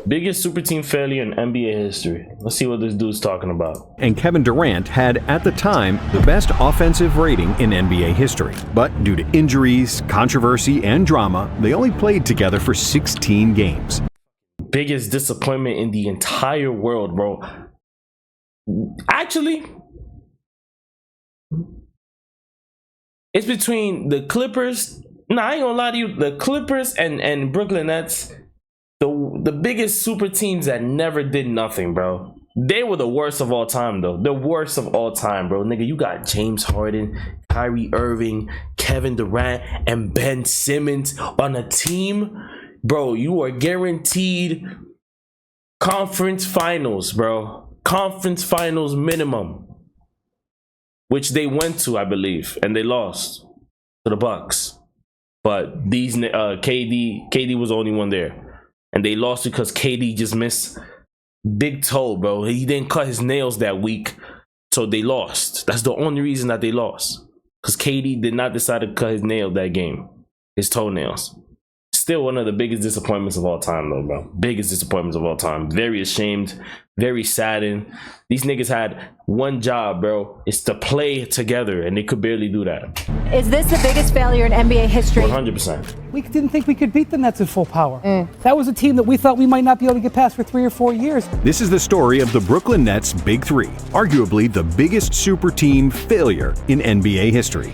Biggest super team failure in NBA history. Let's see what this dude's talking about. And Kevin Durant had, at the time, the best offensive rating in NBA history. But due to injuries, controversy, and drama, they only played together for 16 games. Biggest disappointment in the entire world, bro. Actually, it's between the Clippers. Nah, I ain't gonna lie to you. The Clippers and Brooklyn Nets, the biggest super teams that never did nothing, bro. They were the worst of all time, though. The worst of all time, bro. Nigga, you got James Harden, Kyrie Irving, Kevin Durant, and Ben Simmons on a team. Bro, you are guaranteed conference finals, bro. Conference finals minimum. Which they went to, I believe. And they lost to the Bucks. But these KD was the only one there. And they lost because KD just missed big toe, bro. He didn't cut his nails that week. So they lost. That's the only reason that they lost. Because KD did not decide to cut his nail that game. His toenails. Still one of the biggest disappointments of all time, though, bro. Biggest disappointments of all time. Very ashamed. Very saddened. These niggas had one job, bro. It's to play together, and they could barely do that. Is this the biggest failure in NBA history? 100%. We didn't think we could beat the Nets at full power. That was a team that we thought we might not be able to get past for 3 or 4 years. This is the story of the Brooklyn Nets' Big Three, arguably the biggest super team failure in NBA history.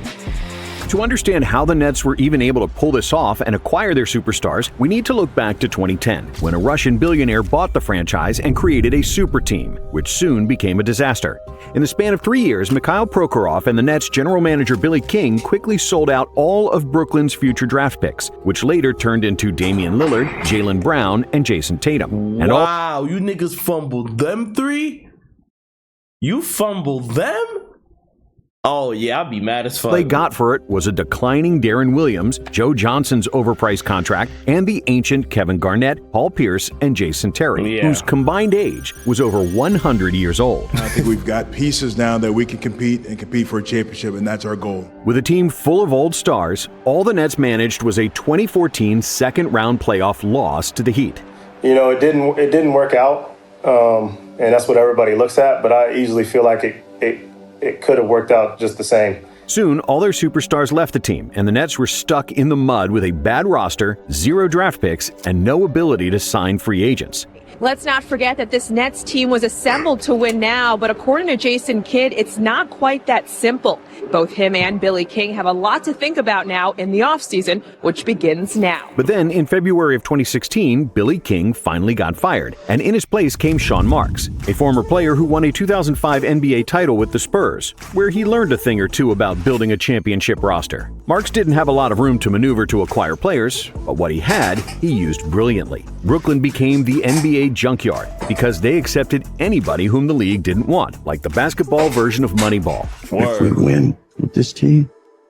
To understand how the Nets were even able to pull this off and acquire their superstars, we need to look back to 2010, when a Russian billionaire bought the franchise and created a super team, which soon became a disaster. In the span of 3 years, Mikhail Prokhorov and the Nets general manager Billy King quickly sold out all of Brooklyn's future draft picks, which later turned into Damian Lillard, Jaylen Brown, and Jason Tatum. And wow, you niggas fumbled them three? You fumbled them? Oh, yeah, I'd be mad as fuck. All they got for it was a declining Darren Williams, Joe Johnson's overpriced contract, and the ancient Kevin Garnett, Paul Pierce, and Jason Terry, whose combined age was over 100 years old. I think we've got pieces now that we can compete for a championship, and that's our goal. With a team full of old stars, all the Nets managed was a 2014 second-round playoff loss to the Heat. You know, it didn't work out, and that's what everybody looks at, but I easily feel like it could have worked out just the same. Soon, all their superstars left the team, and the Nets were stuck in the mud with a bad roster, 0 draft picks, and no ability to sign free agents. Let's not forget that this Nets team was assembled to win now, but according to Jason Kidd, it's not quite that simple. Both him and Billy King have a lot to think about now in the offseason, which begins now. But then, in February of 2016, Billy King finally got fired, and in his place came Sean Marks, a former player who won a 2005 NBA title with the Spurs, where he learned a thing or two about building a championship roster. Marks didn't have a lot of room to maneuver to acquire players, but what he had, he used brilliantly. Brooklyn became the NBA junkyard because they accepted anybody whom the league didn't want, like the basketball version of Moneyball. If we win with this team,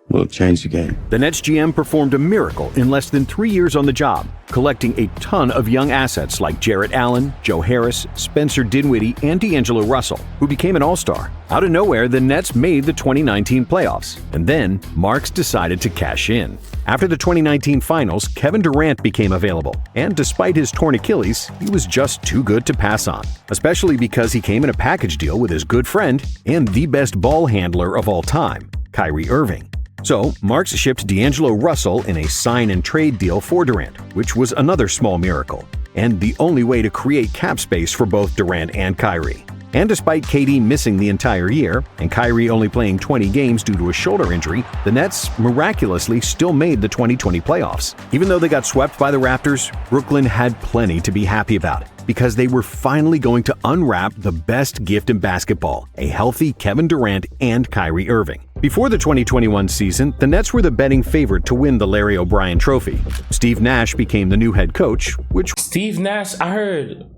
we'll change the game. The Nets GM performed a miracle in less than 3 years on the job, collecting a ton of young assets like Jarrett Allen, Joe Harris, Spencer Dinwiddie, and D'Angelo Russell, who became an all-star. Out of nowhere, the Nets made the 2019 playoffs, and then Marks decided to cash in. After the 2019 finals, Kevin Durant became available, and despite his torn Achilles, he was just too good to pass on, especially because he came in a package deal with his good friend and the best ball handler of all time, Kyrie Irving. So, Marks shipped D'Angelo Russell in a sign-and-trade deal for Durant, which was another small miracle, and the only way to create cap space for both Durant and Kyrie. And despite KD missing the entire year, and Kyrie only playing 20 games due to a shoulder injury, the Nets miraculously still made the 2020 playoffs. Even though they got swept by the Raptors, Brooklyn had plenty to be happy about, because they were finally going to unwrap the best gift in basketball, a healthy Kevin Durant and Kyrie Irving. Before the 2021 season, the Nets were the betting favorite to win the Larry O'Brien Trophy. Steve Nash became the new head coach, which... Steve Nash, I heard...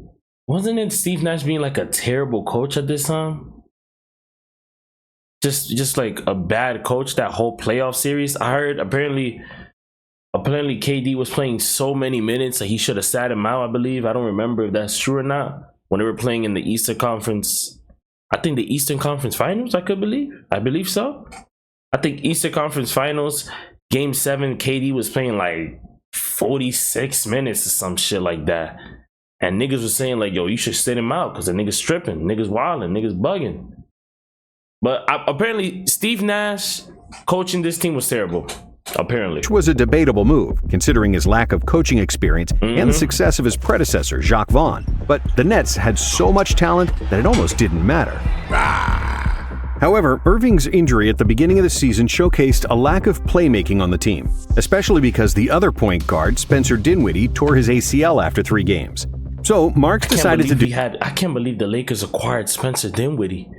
Wasn't it Steve Nash being like a terrible coach at this time? Just like a bad coach that whole playoff series. I heard apparently KD was playing so many minutes that he should have sat him out, I believe. I don't remember if that's true or not. When they were playing in the Eastern Conference, I think the Eastern Conference Finals, I believe so. I think Eastern Conference Finals, Game 7, KD was playing like 46 minutes or some shit like that. And niggas was saying like, yo, you should sit him out because the niggas stripping, niggas wilding, niggas bugging. But apparently Steve Nash coaching this team was terrible. Apparently. Which was a debatable move, considering his lack of coaching experience and the success of his predecessor, Jacques Vaughn. But the Nets had so much talent that it almost didn't matter. However, Irving's injury at the beginning of the season showcased a lack of playmaking on the team, especially because the other point guard, Spencer Dinwiddie, tore his ACL after 3 games. So Marks decided to do... I can't believe the Lakers acquired Spencer Dinwiddie.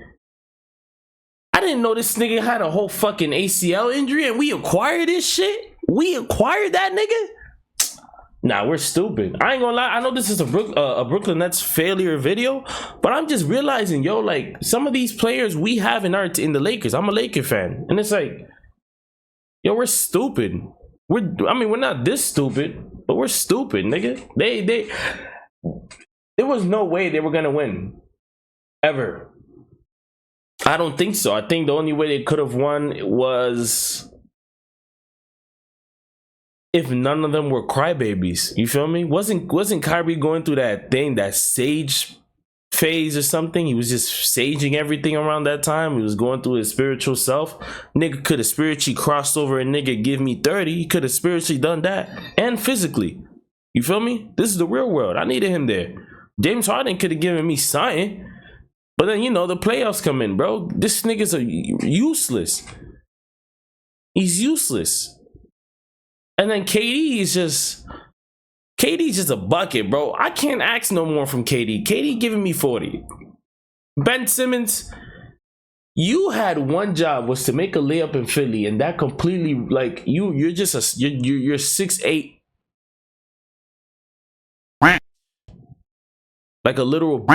I didn't know this nigga had a whole fucking ACL injury and we acquired this shit? We acquired that nigga? Nah, we're stupid. I ain't gonna lie. I know this is a Brooklyn Nets failure video, but I'm just realizing, yo, like, some of these players we have in the Lakers. I'm a Laker fan. And it's like, yo, we're stupid. We're not this stupid, but we're stupid, nigga. There was no way they were gonna win. Ever. I don't think so. I think the only way they could have won was if none of them were crybabies. You feel me? Wasn't Kyrie going through that thing, that sage phase or something? He was just saging everything around that time. He was going through his spiritual self. Nigga could have spiritually crossed over and nigga give me 30. He could have spiritually done that and physically. You feel me? This is the real world. I needed him there. James Harden could have given me something. But then, you know, the playoffs come in, bro. This nigga's useless. He's useless. And then KD's just a bucket, bro. I can't ask no more from KD. KD giving me 40. Ben Simmons, you had one job, was to make a layup in Philly, and that completely, like, you're just you're 6'8". Like a literal...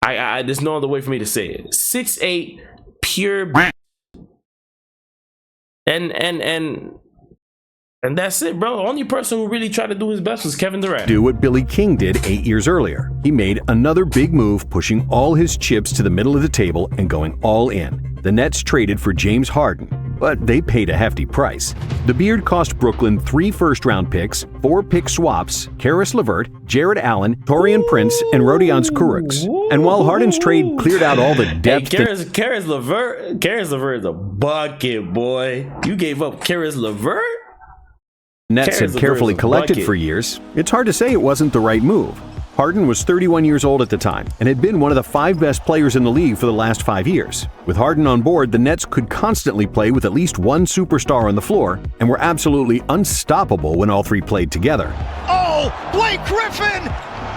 there's no other way for me to say it. 6'8", pure, and that's it, bro. The only person who really tried to do his best was Kevin Durant. Do what Billy King did 8 years earlier. He made another big move, pushing all his chips to the middle of the table and going all in. The Nets traded for James Harden, but they paid a hefty price. The Beard cost Brooklyn 3 first-round picks, 4 pick swaps, Karis LeVert, Jared Allen, Taurean Prince, and Rodions Kurucs. And while Harden's trade cleared out all the depth... Hey, Karis LeVert is a bucket, boy. You gave up Karis LeVert? Nets had carefully collected for years, it's hard to say it wasn't the right move. Harden was 31 years old at the time and had been one of the 5 best players in the league for the last 5 years. With Harden on board, the Nets could constantly play with at least one superstar on the floor and were absolutely unstoppable when all 3 played together. Oh, Blake Griffin!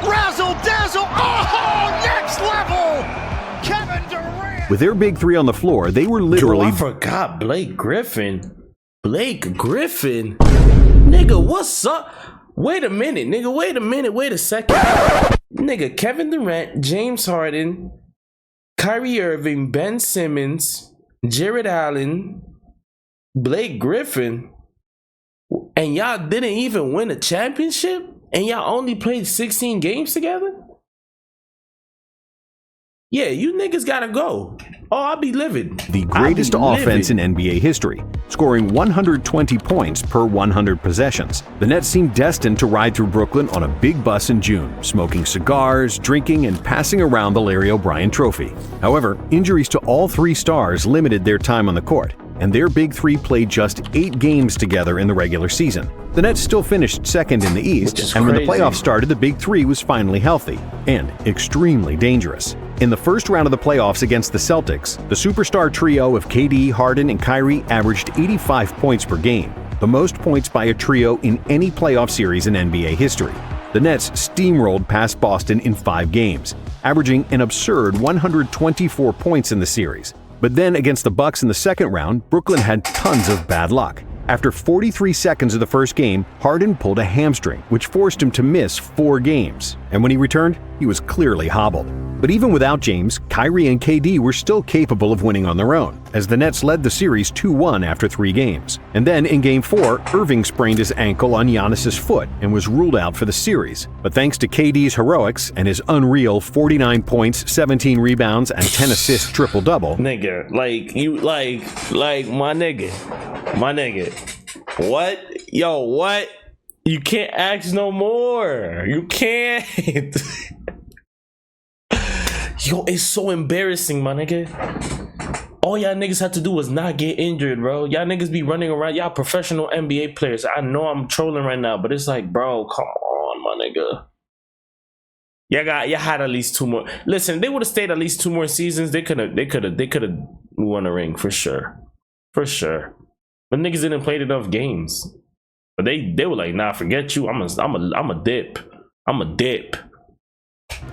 Razzle dazzle! Oh, next level! Kevin Durant! With their big 3 on the floor, they were literally... Yo, I forgot Blake Griffin. Blake Griffin? Nigga, what's up? Wait a minute, nigga. Wait a second. Nigga, Kevin Durant, James Harden, Kyrie Irving, Ben Simmons, Jared Allen, Blake Griffin, and y'all didn't even win a championship? And y'all only played 16 games together? Yeah, you niggas gotta go. Oh, I'll be livid. The greatest offense in NBA history, scoring 120 points per 100 possessions. The Nets seemed destined to ride through Brooklyn on a big bus in June, smoking cigars, drinking, and passing around the Larry O'Brien trophy. However, injuries to all 3 stars limited their time on the court, and their big 3 played just 8 games together in the regular season. The Nets still finished second in the East, and when the playoffs started, the big 3 was finally healthy and extremely dangerous. In the first round of the playoffs against the Celtics, the superstar trio of KD, Harden, and Kyrie averaged 85 points per game, the most points by a trio in any playoff series in NBA history. The Nets steamrolled past Boston in 5 games, averaging an absurd 124 points in the series. But then against the Bucks in the second round, Brooklyn had tons of bad luck. After 43 seconds of the first game, Harden pulled a hamstring, which forced him to miss 4 games. And when he returned, he was clearly hobbled. But even without James, Kyrie and KD were still capable of winning on their own, as the Nets led the series 2-1 after 3 games. And then in Game 4, Irving sprained his ankle on Giannis's foot and was ruled out for the series. But thanks to KD's heroics and his unreal 49 points, 17 rebounds, and 10 assists triple-double... Nigga, my nigga. What? Yo, what? You can't ask no more. You can't. Yo, it's so embarrassing, my nigga. All y'all niggas had to do was not get injured, bro. Y'all niggas be running around. Y'all professional NBA players. I know I'm trolling right now, but it's like, bro, come on, my nigga. Y'all had at least 2 more. Listen, they would have stayed at least 2 more seasons. They could have won a ring for sure. For sure. But niggas didn't play enough games. But they were like, nah, forget you. I'm a dip. I'm a dip.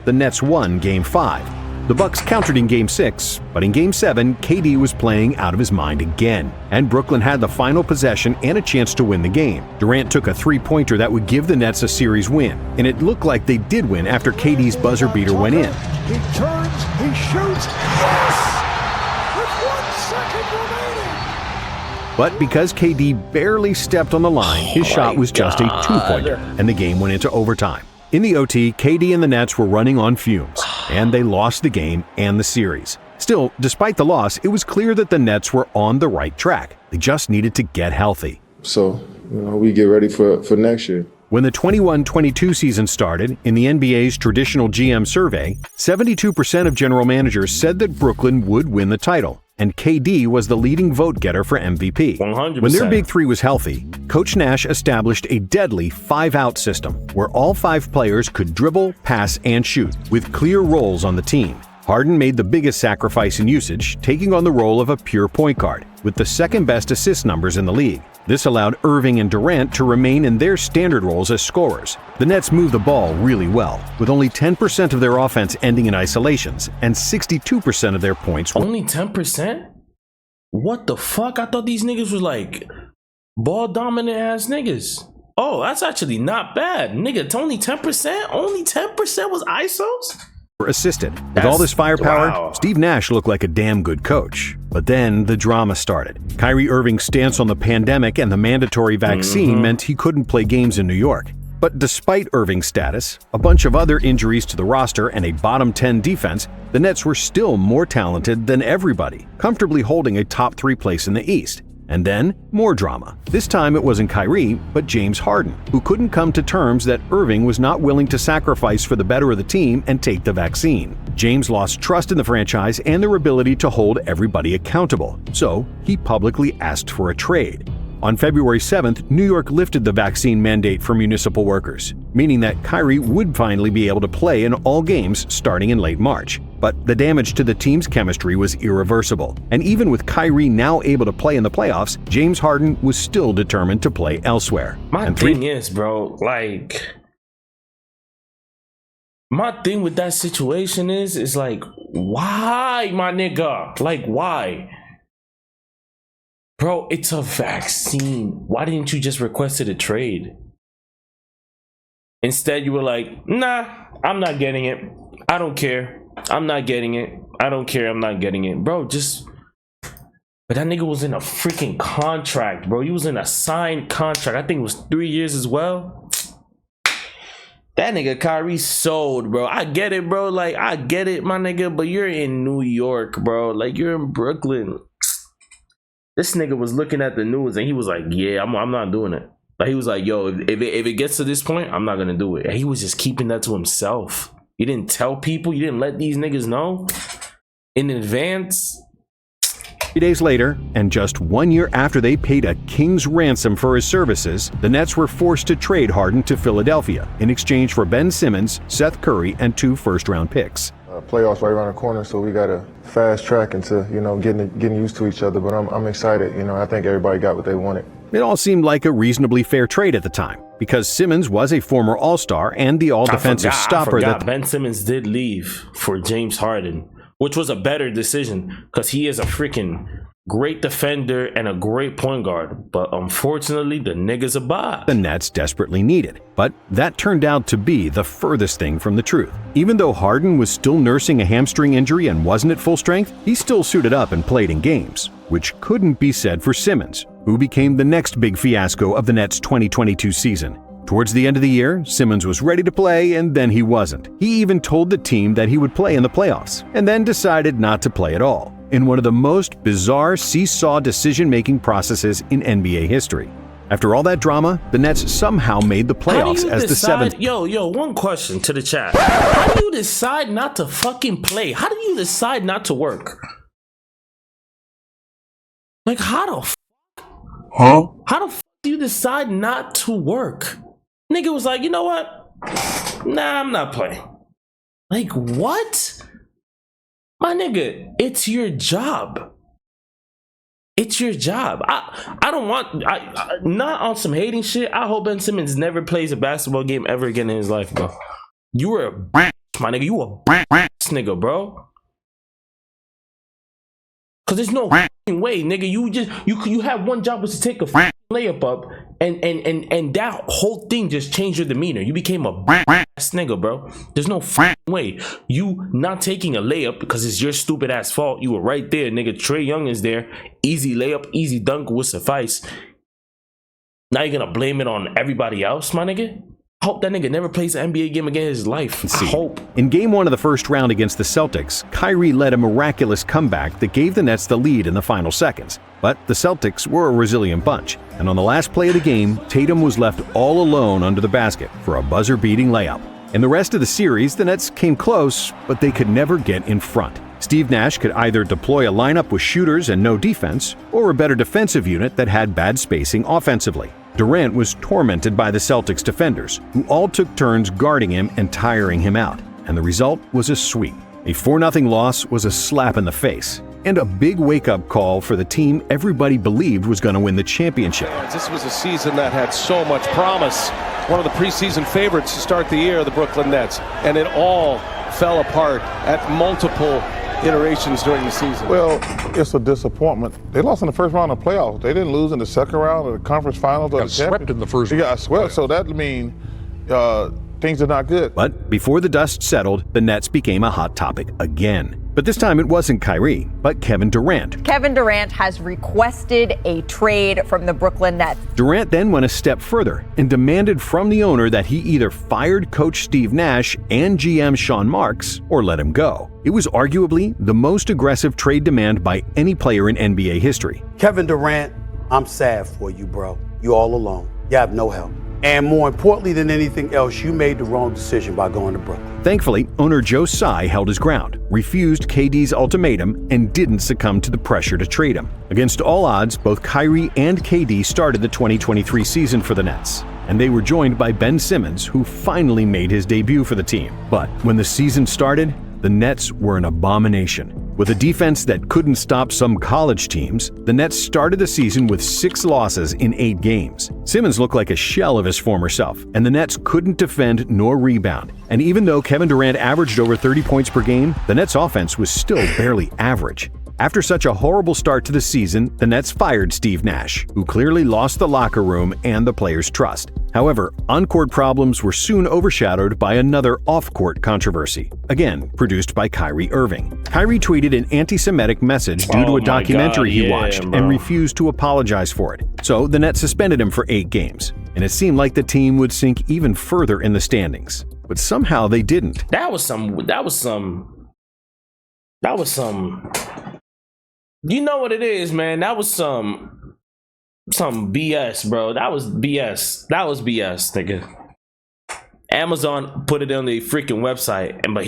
The Nets won Game 5. The Bucks countered in Game 6, but in Game 7, KD was playing out of his mind again, and Brooklyn had the final possession and a chance to win the game. Durant took a three-pointer that would give the Nets a series win, and it looked like they did win after KD's buzzer beater went in. He turns, he shoots, yes! With 1 second remaining. But because KD barely stepped on the line, his shot was just a two-pointer, and the game went into overtime. In the OT, KD and the Nets were running on fumes, and they lost the game and the series. Still, despite the loss, it was clear that the Nets were on the right track. They just needed to get healthy. So, we get ready for next year. When the 21-22 season started, in the NBA's traditional GM survey, 72% of general managers said that Brooklyn would win the title, and KD was the leading vote-getter for MVP. 100%. When their big three was healthy, Coach Nash established a deadly 5-out system where all 5 players could dribble, pass, and shoot, with clear roles on the team. Harden made the biggest sacrifice in usage, taking on the role of a pure point guard, with the second-best assist numbers in the league. This allowed Irving and Durant to remain in their standard roles as scorers. The Nets moved the ball really well, with only 10% of their offense ending in isolations, and 62% of their points were... Only 10%? What the fuck? I thought these niggas were like ball dominant ass niggas. Oh, that's actually not bad. Nigga, it's only 10%? Only 10% was ISOs? Assisted. With all this firepower, Steve Nash looked like a damn good coach. But then the drama started. Kyrie Irving's stance on the pandemic and the mandatory vaccine meant he couldn't play games in New York. But despite Irving's status, a bunch of other injuries to the roster, and a bottom 10 defense, the Nets were still more talented than everybody, comfortably holding a top 3 place in the East. And then, more drama. This time it wasn't Kyrie, but James Harden, who couldn't come to terms that Irving was not willing to sacrifice for the better of the team and take the vaccine. James lost trust in the franchise and their ability to hold everybody accountable, so he publicly asked for a trade. On February 7th, New York lifted the vaccine mandate for municipal workers, meaning that Kyrie would finally be able to play in all games starting in late March. But the damage to the team's chemistry was irreversible, and even with Kyrie now able to play in the playoffs, James Harden was still determined to play elsewhere. My thing is, bro, like, my thing with that situation is like, why, my nigga? Like, why? Bro, it's a vaccine. Why didn't you just request a trade? Instead, you were like, nah, I'm not getting it. I don't care. I'm not getting it. I don't care. I'm not getting it. Bro, just... But that nigga was in a freaking contract, bro. He was in a signed contract. I think it was 3 years as well. That nigga Kyrie sold, bro. I get it, bro. Like, I get it, my nigga. But you're in New York, bro. Like, you're in Brooklyn. This nigga was looking at the news and he was like, yeah, I'm not doing it. Like, he was like, yo, if it gets to this point, I'm not gonna do it. And he was just keeping that to himself. You didn't tell people. You didn't let these niggas know in advance. 3 days later, and just 1 year after they paid a king's ransom for his services, the Nets were forced to trade Harden to Philadelphia in exchange for Ben Simmons, Seth Curry, and 2 first-round picks. Playoffs right around the corner, so we got to fast track into, getting used to each other. But I'm excited. I think everybody got what they wanted. It all seemed like a reasonably fair trade at the time, because Simmons was a former All-Star and the all-defensive stopper. Ben Simmons did leave for James Harden, which was a better decision because he is a freaking great defender and a great point guard. But unfortunately, the niggas a bot. The Nets desperately needed. But that turned out to be the furthest thing from the truth. Even though Harden was still nursing a hamstring injury and wasn't at full strength, he still suited up and played in games, which couldn't be said for Simmons, who became the next big fiasco of the Nets' 2022 season. Towards the end of the year, Simmons was ready to play, and then he wasn't. He even told the team that he would play in the playoffs, and then decided not to play at all, in one of the most bizarre seesaw decision-making processes in NBA history. After all that drama, the Nets somehow made the playoffs as the seventh. Yo, one question to the chat. How do you decide not to fucking play? How do you decide not to work? Like, how the How the do you decide not to work? Nigga was like, you know what? Nah, I'm not playing. Like, what? My nigga, it's your job. It's your job. I don't want, not on some hating shit. I hope Ben Simmons never plays a basketball game ever again in his life, bro. You were a my nigga. You a nigga, bro. Cause there's no way, nigga. You have one job was to take a layup up, and that whole thing just changed your demeanor. You became a ass nigga, bro. There's no way. You not taking a layup because it's your stupid ass fault. You were right there, nigga. Trae Young is there. Easy layup, easy dunk would suffice. Now you're gonna blame it on everybody else, my nigga? I hope that nigga never plays an NBA game again in his life. I hope. In game 1 of the first round against the Celtics, Kyrie led a miraculous comeback that gave the Nets the lead in the final seconds. But the Celtics were a resilient bunch, and on the last play of the game, Tatum was left all alone under the basket for a buzzer-beating layup. In the rest of the series, the Nets came close, but they could never get in front. Steve Nash could either deploy a lineup with shooters and no defense, or a better defensive unit that had bad spacing offensively. Durant was tormented by the Celtics defenders, who all took turns guarding him and tiring him out, and the result was a sweep. A 4-0 loss was a slap in the face, and a big wake-up call for the team everybody believed was going to win the championship. This was a season that had so much promise. One of the preseason favorites to start the year, the Brooklyn Nets, and it all fell apart at multiple iterations during the season. Well, it's a disappointment. They lost in the first round of playoffs. They didn't lose in the second round of the conference finals. Got swept in the first round. They got swept, so that means things are not good. But before the dust settled, the Nets became a hot topic again. But this time it wasn't Kyrie, but Kevin Durant. Kevin Durant has requested a trade from the Brooklyn Nets. Durant then went a step further and demanded from the owner that he either fired coach Steve Nash and GM Sean Marks or let him go. It was arguably the most aggressive trade demand by any player in NBA history. Kevin Durant, I'm sad for you, bro. You all alone. You have no help. And more importantly than anything else, you made the wrong decision by going to Brooklyn. Thankfully, owner Joe Tsai held his ground, refused KD's ultimatum, and didn't succumb to the pressure to trade him. Against all odds, both Kyrie and KD started the 2023 season for the Nets, and they were joined by Ben Simmons, who finally made his debut for the team. But when the season started, the Nets were an abomination. With a defense that couldn't stop some college teams, the Nets started the season with 6 losses in 8 games. Simmons looked like a shell of his former self, and the Nets couldn't defend nor rebound. And even though Kevin Durant averaged over 30 points per game, the Nets' offense was still barely average. After such a horrible start to the season, the Nets fired Steve Nash, who clearly lost the locker room and the players' trust. However, on-court problems were soon overshadowed by another off-court controversy, again produced by Kyrie Irving. Kyrie tweeted an anti-Semitic message due to a documentary he watched and refused to apologize for it. So the Nets suspended him for 8 games, and it seemed like the team would sink even further in the standings. But somehow they didn't. That was some you know what it is, man. That was some BS, bro. That was BS. That was BS, nigga. Amazon put it on the freaking website, but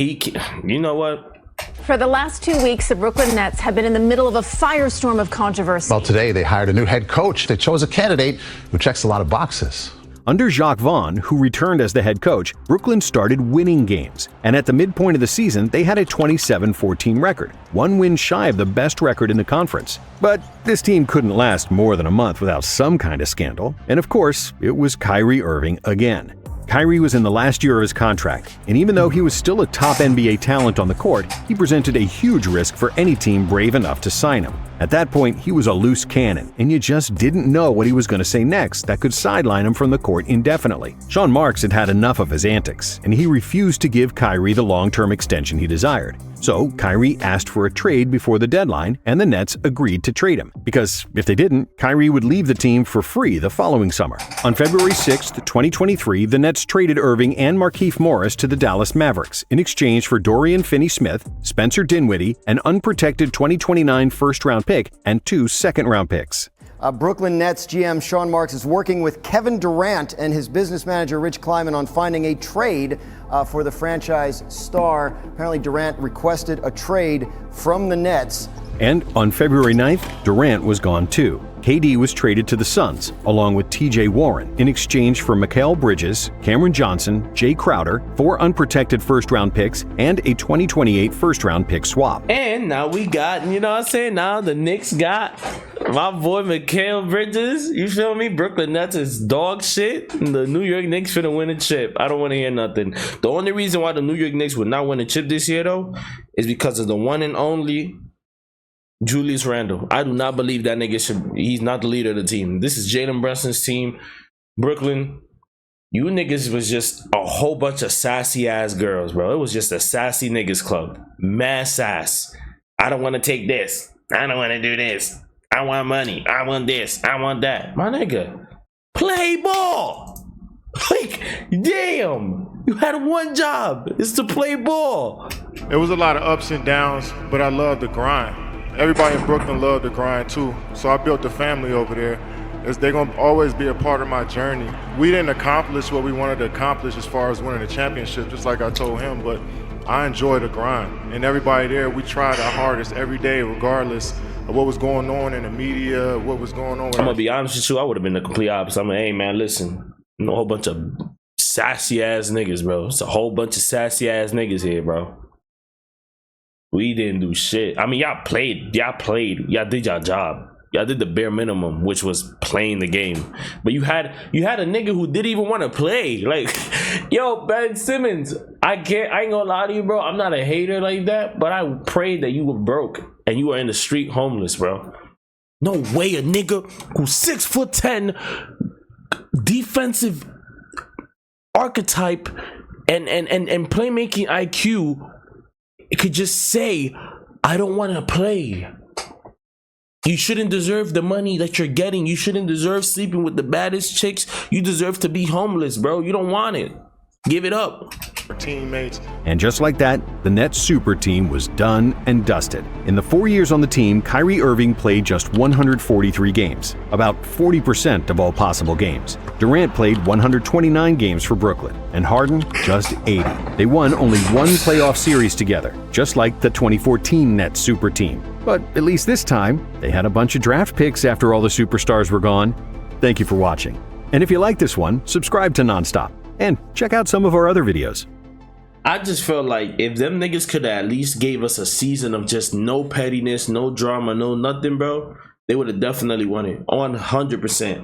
you know what? For the last 2 weeks, the Brooklyn Nets have been in the middle of a firestorm of controversy. Well, today they hired a new head coach. They chose a candidate who checks a lot of boxes. Under Jacques Vaughn, who returned as the head coach, Brooklyn started winning games. And at the midpoint of the season, they had a 27-14 record, 1 win shy of the best record in the conference. But this team couldn't last more than a month without some kind of scandal. And of course, it was Kyrie Irving again. Kyrie was in the last year of his contract, and even though he was still a top NBA talent on the court, he presented a huge risk for any team brave enough to sign him. At that point, he was a loose cannon, and you just didn't know what he was going to say next that could sideline him from the court indefinitely. Sean Marks had had enough of his antics, and he refused to give Kyrie the long-term extension he desired. So Kyrie asked for a trade before the deadline, and the Nets agreed to trade him, because if they didn't, Kyrie would leave the team for free the following summer. On February 6, 2023, the Nets traded Irving and Markieff Morris to the Dallas Mavericks in exchange for Dorian Finney-Smith, Spencer Dinwiddie, an unprotected 2029 first-round pick, and 2 second-round picks. Brooklyn Nets GM Sean Marks is working with Kevin Durant and his business manager Rich Kleiman on finding a trade for the franchise star. Apparently Durant requested a trade from the Nets. And on February 9th, Durant was gone too. KD was traded to the Suns, along with TJ Warren, in exchange for Mikal Bridges, Cameron Johnson, Jay Crowder, 4 unprotected first-round picks, and a 2028 first-round pick swap. And now we got, you know what I'm saying, now the Knicks got my boy Mikal Bridges. You feel me? Brooklyn Nets is dog shit. The New York Knicks finna win a chip. I don't want to hear nothing. The only reason why the New York Knicks would not win a chip this year, though, is because of the one and only Julius Randle. I do not believe that nigga he's not the leader of the team. This is Jalen Brunson's team. Brooklyn, you niggas was just a whole bunch of sassy ass girls, bro. It was just a sassy niggas club. Mad sass. I don't want to take this. I don't want to do this. I want money. I want this. I want that. My nigga, play ball. Like, damn. You had one job. It's to play ball. It was a lot of ups and downs, but I love the grind. Everybody in Brooklyn loved the grind too, so I built a family over there. They're going to always be a part of my journey. We didn't accomplish what we wanted to accomplish as far as winning the championship, just like I told him, but I enjoy the grind. And everybody there, we tried our hardest every day, regardless of what was going on in the media, what was going on. I'm going to be honest with you, I would have been the complete opposite. I'm like, hey man, listen, a whole bunch of sassy ass niggas, bro. It's a whole bunch of sassy ass niggas here, bro. We didn't do shit. I mean, y'all played. Y'all did y'all job. Y'all did the bare minimum, which was playing the game. But you had a nigga who didn't even want to play. Like, yo, Ben Simmons, I ain't gonna lie to you, bro. I'm not a hater like that, but I prayed that you were broke and you were in the street homeless, bro. No way a nigga who's 6'10", defensive archetype and playmaking IQ could just say, I don't want to play. You shouldn't deserve the money that you're getting. You shouldn't deserve sleeping with the baddest chicks. You deserve to be homeless, bro. You don't want it. Give it up. Teammates. And just like that, the Nets super team was done and dusted. In the 4 years on the team, Kyrie Irving played just 143 games, about 40% of all possible games. Durant played 129 games for Brooklyn, and Harden just 80. They won only one playoff series together, just like the 2014 Nets super team. But at least this time, they had a bunch of draft picks after all the superstars were gone. Thank you for watching. And if you like this one, subscribe to Nonstop and check out some of our other videos. I just felt like if them niggas could have at least gave us a season of just no pettiness, no drama, no nothing, bro, they would have definitely won it 100%.